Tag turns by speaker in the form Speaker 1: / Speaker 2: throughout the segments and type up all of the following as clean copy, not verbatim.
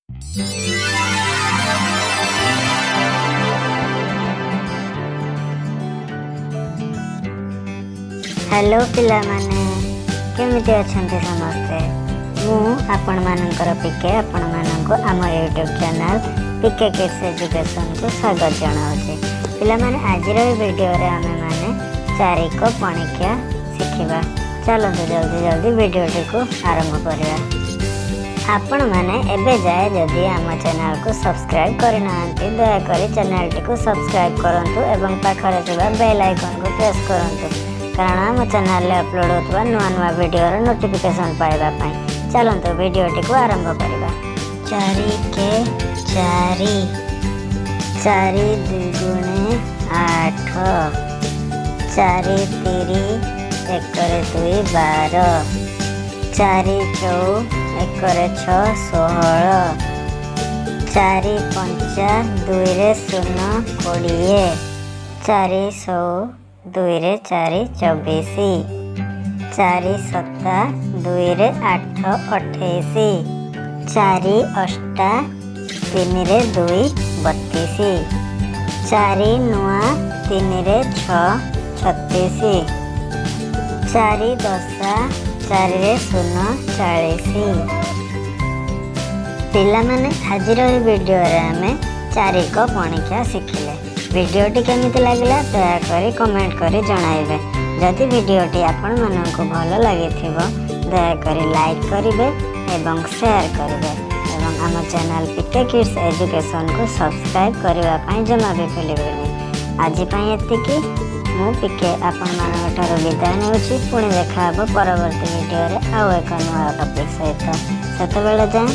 Speaker 1: Hello पिला माने केमिति अछंती समस्ते। मु आपण मानकर पिके आपण मानक आम यूट्यूब चैनल पिके किड्स एजुकेशन को स्वागत जनाऊँचे। पिला माने आज वीडियो रे आमे माने चारिक पणिकिया शिखिबा। चलते जल्दी जल्दी वीडियोटी को आरंभ करिया। आपण माने एबे जाए जदि आम चैनल को सब्सक्राइब करना दयाकोरी चैनल टी को सब्सक्राइब करंतु एवं पाखरे थिबा बेल आइकन को प्रेस करंतु, कारण आम चैनल रे अपलोड होतबा नुआ नुआ वीडियो रो नोटिफिकेशन पाइबा पई। चलंतु वीडियोटी को आरंभ करिबा। 4 के 4 4 दुगुणे 8 4 3 1 2 12 4 चौ 1 6 16 4 5 2 0 20 4 100 2 4 24 4 7 2 8 28 4 8 3 2 32 4 9 3 6 36 4 10 4 0 40। पिला माने आज वीडियो रे आमे 4 को पणिकिया शिखिले। वीडियोटी केमिति लागला दयाकोरी कमेंट करी जणाइबे। जदि वीडियोटी आपण माननकु भल लागिथिबो दयाकोरी लाइक करिवे एवं शेयर करिवे एवं आम चैनल पिके किड्स एजुकेशन को सब्सक्राइब करबा पई जमा भी भूलिबेनी। आज पई एतिकी मु पिके आपण मानक ठारो विदाय नेउछि। पुणी देखा हबो परवर्ती वीडियो रे आउ एक नया टॉपिक सहित। सेतबेले जाए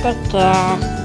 Speaker 1: टेक केयर।